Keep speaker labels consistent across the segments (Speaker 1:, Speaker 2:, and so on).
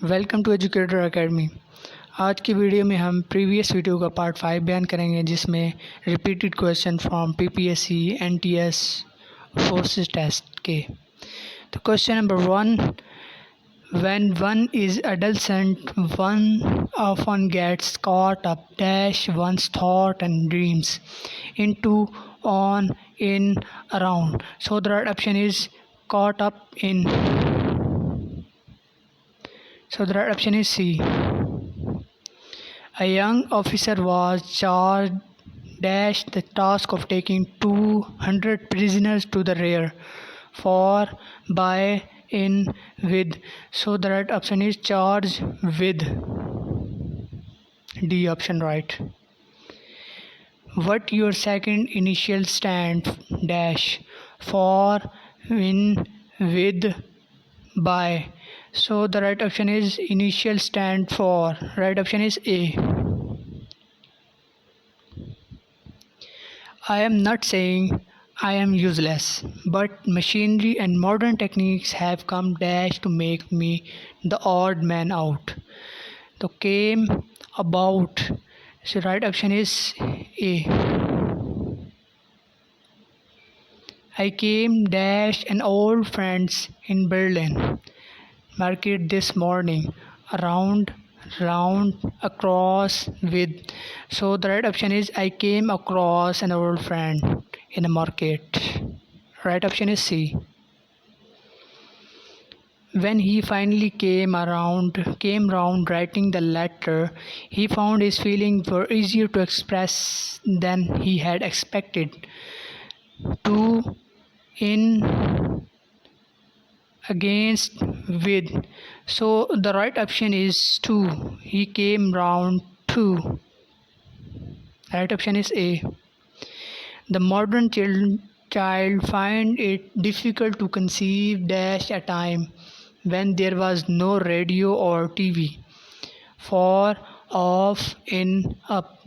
Speaker 1: Welcome to educator academy. आज की video में हम प्रीवियस वीडियो का पार्ट 5 बयान करेंगे, जिसमें repeated question from PPSC NTS forces test के। तो question number 1, when one is adolescent one often gets caught up dash one's thought and dreams into, on, in, around. So the right option is caught up in. So the right option is C. A young officer was charged dash the task of taking 200 prisoners to the rear, for, by, in, with. So the right option is charged with. D option right. What your second initial stand dash, for, in, with, by. So the right option is initial stand for. Right option is A. I am not saying I am useless, but machinery and modern techniques have come dash to make me the odd man out. So came about. So right option is A. I came dash an old friends in Berlin market this morning, around, round, across, with. So the right option is I came across an old friend in a market. Right option is C. When he finally came round writing the letter, he found his feelings were easier to express than he had expected. To, in, against, with. So the right option is 2. He came round to. Right option is A. The modern child find it difficult to conceive dash a time when there was no radio or TV. For, off, in, up.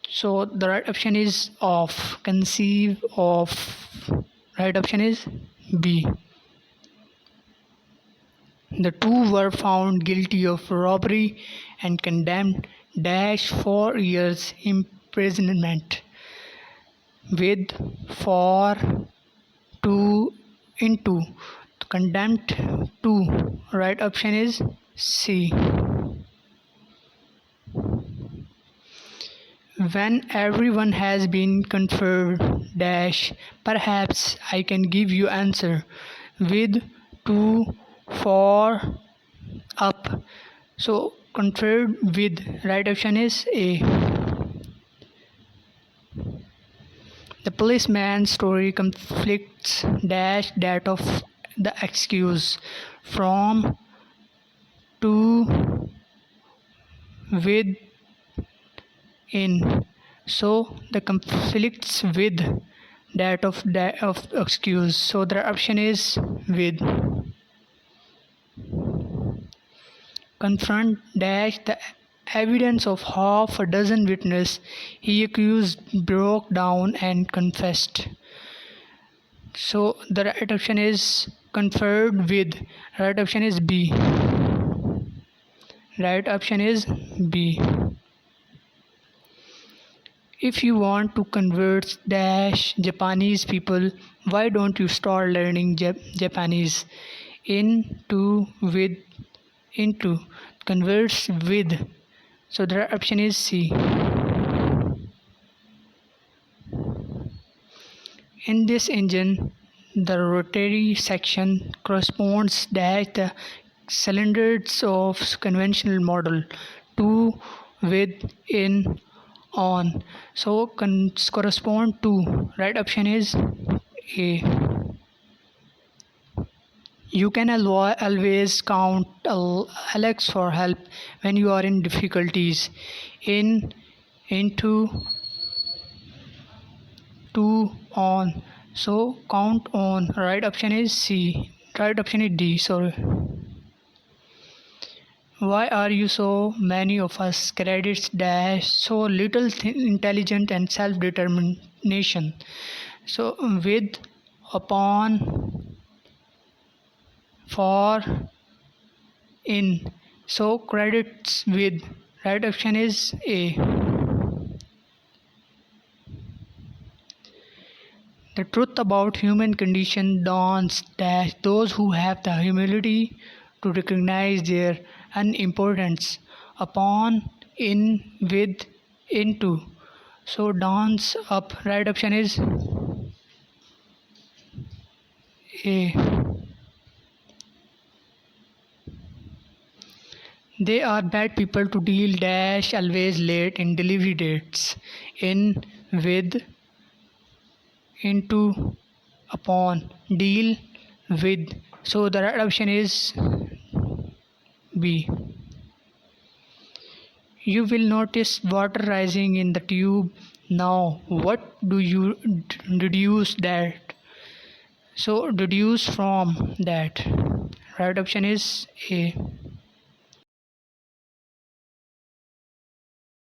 Speaker 1: So the right option is off. Conceive of. Right option is B. The two were found guilty of robbery and condemned dash 4 years imprisonment with, for, to, into. Condemned to. Right option is C. When everyone has been conferred dash, perhaps I can give you answer with, to, for, up. So conferred with. Right option is A. The policeman's story conflicts dash that of the excuse, from, to, with, in. So the conflicts with that of excuse. So the option is with. Confront dash the evidence of half a dozen witnesses he accused broke down and confessed. So the right option is conferred with. Right option is B. Right option is B. If you want to convert dash Japanese people, why don't you start learning Japanese? In, to, with, into. Converts with. So the right option is C. In this engine, the rotary section corresponds dash the cylinders of conventional model, to, with, in, on. So correspond to. Right option is A. You can always count Alex for help when you are in difficulties. In, into, to, on. So count on. Right option is C. Right option is D. Sorry. Why are you so many of us credits dash so little intelligent and self-determination? So with, upon, for, in. So credits with. Right option is A. The truth about human condition dawns that those who have the humility to recognize their unimportance upon, in, with, into. So dawns up. Right option is A. They are bad people to deal dash always late in delivery dates. In, with, into, upon, deal, with. So the right option is B. You will notice water rising in the tube. Now, what do you deduce that? So, deduce from that. Right option is A.